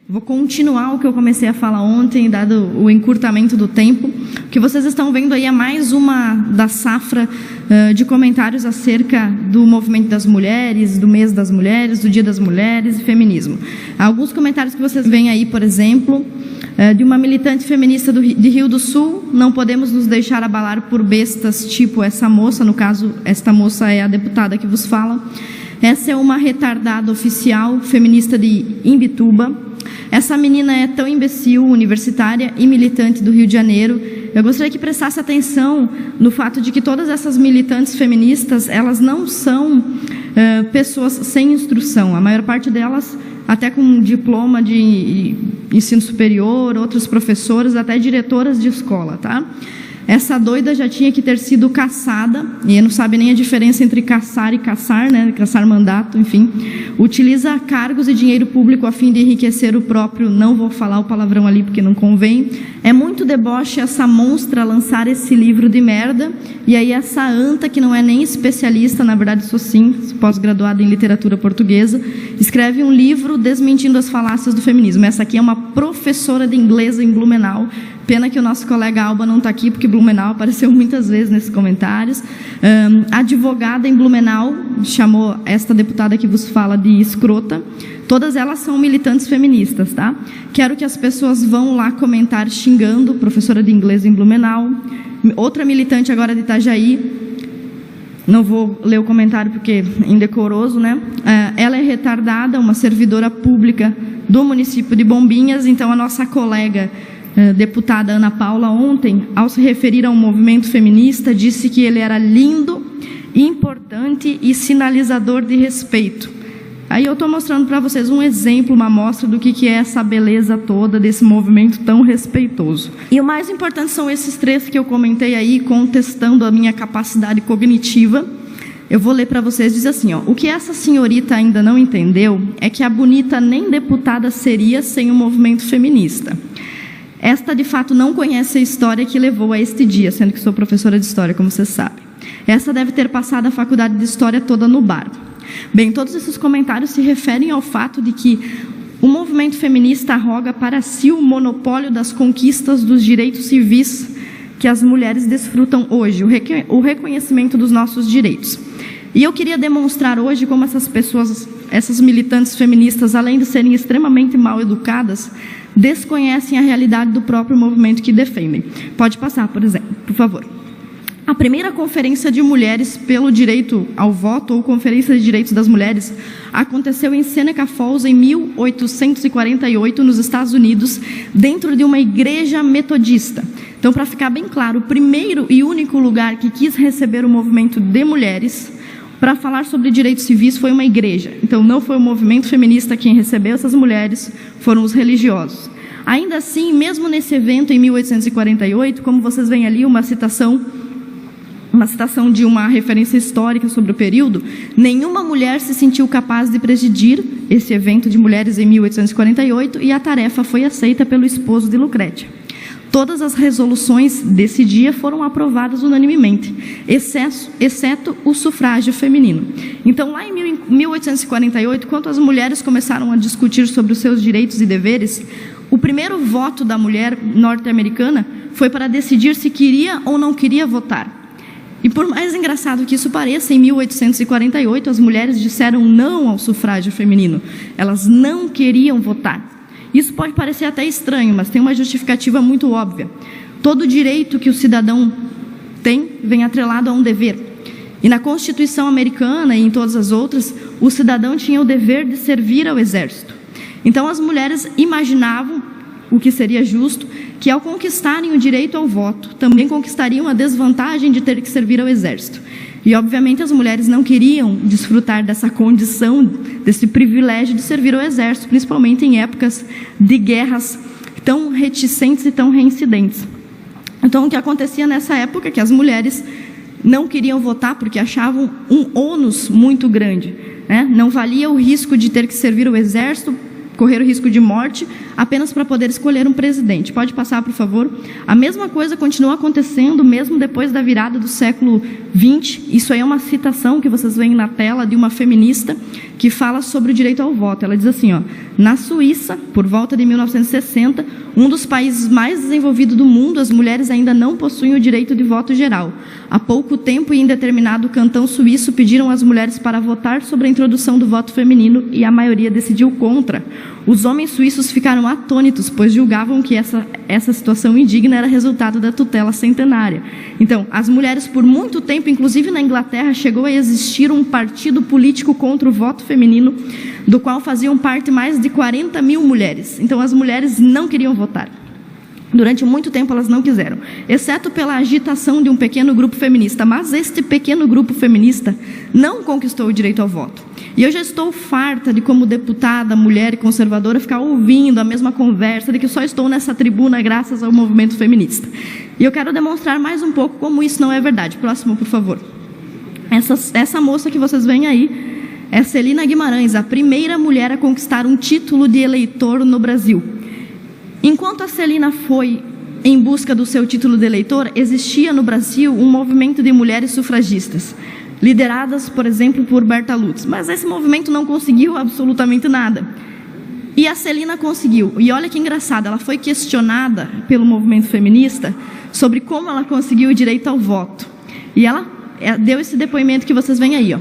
Vou continuar o que eu comecei a falar ontem, dado o encurtamento do tempo. O que vocês estão vendo aí é mais uma da safra de comentários acerca do movimento das mulheres, do mês das mulheres, do dia das mulheres e feminismo. Alguns comentários que vocês veem aí, por exemplo, de uma militante feminista de Rio do Sul: não podemos nos deixar abalar por bestas tipo essa moça. No caso, esta moça é a deputada que vos fala. Essa é uma retardada oficial feminista de Imbituba. Essa menina é tão imbecil, universitária e militante do Rio de Janeiro. Eu gostaria que prestasse atenção no fato de que todas essas militantes feministas, elas não são pessoas sem instrução. A maior parte delas, até com diploma de ensino superior, outros professores, até diretoras de escola, tá? Essa doida já tinha que ter sido caçada, e não sabe nem a diferença entre caçar e caçar, né? Caçar mandato, enfim. Utiliza cargos e dinheiro público a fim de enriquecer o próprio, não vou falar o palavrão ali porque não convém. É muito deboche essa monstra lançar esse livro de merda, e aí essa anta, que não é nem especialista, na verdade sou sim, pós-graduada em literatura portuguesa, escreve um livro desmentindo as falácias do feminismo. Essa aqui é uma professora de inglês em Blumenau. Pena que o nosso colega Alba não está aqui, porque Blumenau apareceu muitas vezes nesses comentários. Advogada em Blumenau chamou esta deputada que vos fala de escrota. Todas elas são militantes feministas, tá? Quero que as pessoas vão lá comentar xingando, professora de inglês em Blumenau. Outra militante agora de Itajaí, não vou ler o comentário porque é indecoroso, né? Ela é retardada, uma servidora pública do município de Bombinhas. Então a nossa colega deputada Ana Paula, ontem, ao se referir ao movimento feminista, disse que ele era lindo, importante e sinalizador de respeito. Aí eu estou mostrando para vocês um exemplo, uma amostra do que é essa beleza toda desse movimento tão respeitoso. E o mais importante são esses três que eu comentei aí, contestando a minha capacidade cognitiva. Eu vou ler para vocês, diz assim, ó: o que essa senhorita ainda não entendeu é que a bonita nem deputada seria sem o movimento feminista. Esta, de fato, não conhece a história que levou a este dia, sendo que sou professora de história, como vocês sabem. Essa deve ter passado a faculdade de história toda no bar. Bem, todos esses comentários se referem ao fato de que o movimento feminista arroga para si o monopólio das conquistas dos direitos civis que as mulheres desfrutam hoje, o reconhecimento dos nossos direitos. E eu queria demonstrar hoje como essas pessoas, essas militantes feministas, além de serem extremamente mal educadas, desconhecem a realidade do próprio movimento que defendem. Pode passar, por exemplo, por favor. A primeira conferência de mulheres pelo direito ao voto, ou Conferência de Direitos das Mulheres, aconteceu em Seneca Falls, em 1848, nos Estados Unidos, dentro de uma igreja metodista. Então, para ficar bem claro, o primeiro e único lugar que quis receber o movimento de mulheres para falar sobre direitos civis foi uma igreja. Então, não foi o movimento feminista quem recebeu essas mulheres, foram os religiosos. Ainda assim, mesmo nesse evento, em 1848, como vocês veem ali, uma citação de uma referência histórica sobre o período, nenhuma mulher se sentiu capaz de presidir esse evento de mulheres em 1848 e a tarefa foi aceita pelo esposo de Lucrétia. Todas as resoluções desse dia foram aprovadas unanimemente, exceto o sufrágio feminino. Então, lá em 1848, quando as mulheres começaram a discutir sobre os seus direitos e deveres, o primeiro voto da mulher norte-americana foi para decidir se queria ou não queria votar. E por mais engraçado que isso pareça, em 1848 as mulheres disseram não ao sufrágio feminino. Elas não queriam votar. Isso pode parecer até estranho, mas tem uma justificativa muito óbvia. Todo direito que o cidadão tem vem atrelado a um dever. E na Constituição americana e em todas as outras, o cidadão tinha o dever de servir ao exército. Então as mulheres imaginavam, o que seria justo, que ao conquistarem o direito ao voto, também conquistariam a desvantagem de ter que servir ao exército. E, obviamente, as mulheres não queriam desfrutar dessa condição, desse privilégio de servir ao exército, principalmente em épocas de guerras tão reticentes e tão reincidentes. Então, o que acontecia nessa época é que as mulheres não queriam votar porque achavam um ônus muito grande, né? Não valia o risco de ter que servir ao exército correr o risco de morte apenas para poder escolher um presidente. Pode passar, por favor? A mesma coisa continua acontecendo mesmo depois da virada do século XX. Isso aí é uma citação que vocês veem na tela de uma feminista que fala sobre o direito ao voto. Ela diz assim, ó: na Suíça, por volta de 1960, um dos países mais desenvolvidos do mundo, as mulheres ainda não possuem o direito de voto geral. Há pouco tempo, em determinado cantão suíço, pediram às mulheres para votar sobre a introdução do voto feminino e a maioria decidiu contra. Os homens suíços ficaram atônitos, pois julgavam que essa situação indigna era resultado da tutela centenária. Então, as mulheres, por muito tempo, inclusive na Inglaterra, chegou a existir um partido político contra o voto feminino, do qual faziam parte mais de 40 mil mulheres. Então, as mulheres não queriam votar. Durante muito tempo elas não quiseram, exceto pela agitação de um pequeno grupo feminista. Mas este pequeno grupo feminista não conquistou o direito ao voto. E eu já estou farta de, como deputada, mulher e conservadora, ficar ouvindo a mesma conversa de que só estou nessa tribuna graças ao movimento feminista. E eu quero demonstrar mais um pouco como isso não é verdade. Próximo, por favor. Essa moça que vocês veem aí é Celina Guimarães, a primeira mulher a conquistar um título de eleitor no Brasil. Enquanto a Celina foi em busca do seu título de eleitor, existia no Brasil um movimento de mulheres sufragistas, lideradas, por exemplo, por Berta Lutz. Mas esse movimento não conseguiu absolutamente nada. E a Celina conseguiu. E olha que engraçado, ela foi questionada pelo movimento feminista sobre como ela conseguiu o direito ao voto. E ela deu esse depoimento que vocês veem aí, ó.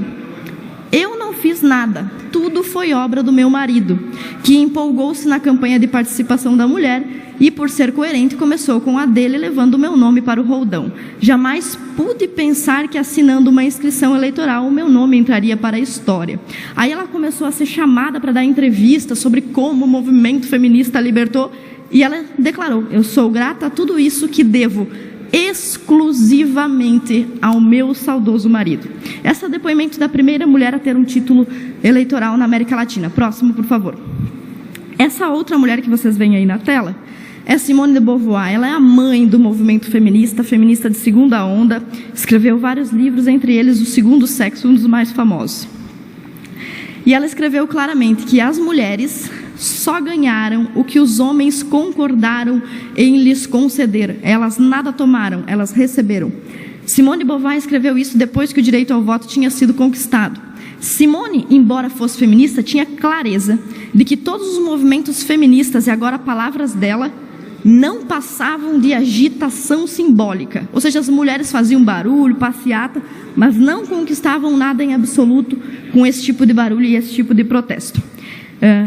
Eu não fiz nada, tudo foi obra do meu marido, que empolgou-se na campanha de participação da mulher e, por ser coerente, começou com a dele, levando o meu nome para o roldão. Jamais pude pensar que, assinando uma inscrição eleitoral, o meu nome entraria para a história. Aí ela começou a ser chamada para dar entrevista sobre como o movimento feminista a libertou, e ela declarou: eu sou grata a tudo isso que devo exclusivamente ao meu saudoso marido. Esse é o depoimento da primeira mulher a ter um título eleitoral na América Latina. Próximo, por favor. Essa outra mulher que vocês veem aí na tela é Simone de Beauvoir. Ela é a mãe do movimento feminista, feminista de segunda onda, escreveu vários livros, entre eles O Segundo Sexo, um dos mais famosos. E ela escreveu claramente que as mulheres só ganharam o que os homens concordaram em lhes conceder. Elas nada tomaram, elas receberam. Simone de Beauvoir escreveu isso depois que o direito ao voto tinha sido conquistado. Simone, embora fosse feminista, tinha clareza de que todos os movimentos feministas, e agora palavras dela, não passavam de agitação simbólica. Ou seja, as mulheres faziam barulho, passeata, mas não conquistavam nada em absoluto com esse tipo de barulho e esse tipo de protesto.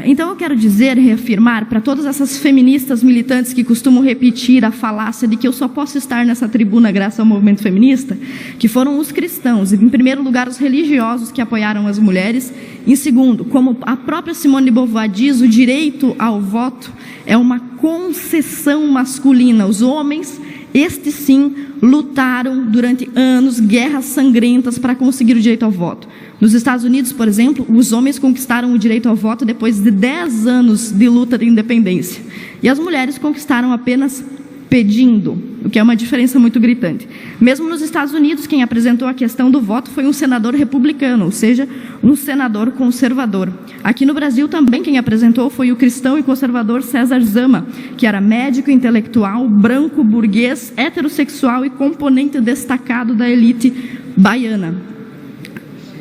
Então eu quero dizer, reafirmar para todas essas feministas militantes que costumam repetir a falácia de que eu só posso estar nessa tribuna graças ao movimento feminista, que foram os cristãos, em primeiro lugar os religiosos que apoiaram as mulheres, em segundo, como a própria Simone de Beauvoir diz, o direito ao voto é uma concessão masculina. Os homens, estes sim, lutaram durante anos, guerras sangrentas para conseguir o direito ao voto. Nos Estados Unidos, por exemplo, os homens conquistaram o direito ao voto depois de 10 anos de luta de independência. E as mulheres conquistaram apenas pedindo, o que é uma diferença muito gritante. Mesmo nos Estados Unidos, quem apresentou a questão do voto foi um senador republicano, ou seja, um senador conservador. Aqui no Brasil também quem apresentou foi o cristão e conservador César Zama, que era médico, intelectual, branco, burguês, heterossexual e componente destacado da elite baiana.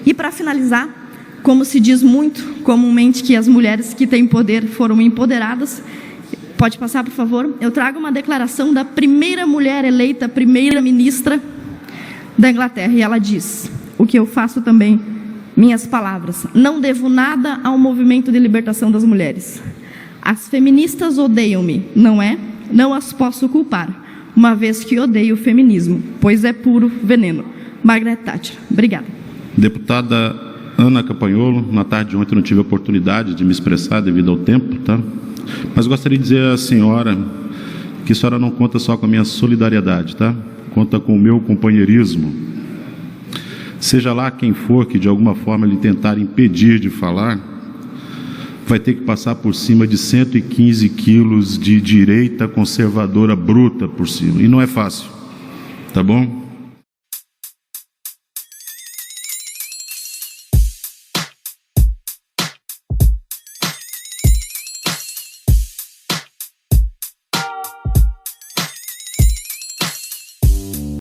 E para finalizar, como se diz muito comumente que as mulheres que têm poder foram empoderadas, pode passar, por favor? Eu trago uma declaração da primeira mulher eleita primeira-ministra da Inglaterra. E ela diz, o que eu faço também, minhas palavras: não devo nada ao movimento de libertação das mulheres. As feministas odeiam-me, não é? Não as posso culpar, uma vez que odeio o feminismo, pois é puro veneno. Margaret Thatcher. Obrigada. Deputada Ana Campanholo, na tarde de ontem eu não tive a oportunidade de me expressar devido ao tempo, tá? Mas gostaria de dizer à senhora que a senhora não conta só com a minha solidariedade, tá? Conta com o meu companheirismo. Seja lá quem for que de alguma forma lhe tentar impedir de falar, vai ter que passar por cima de 115 quilos de direita conservadora bruta por cima. E não é fácil, tá bom?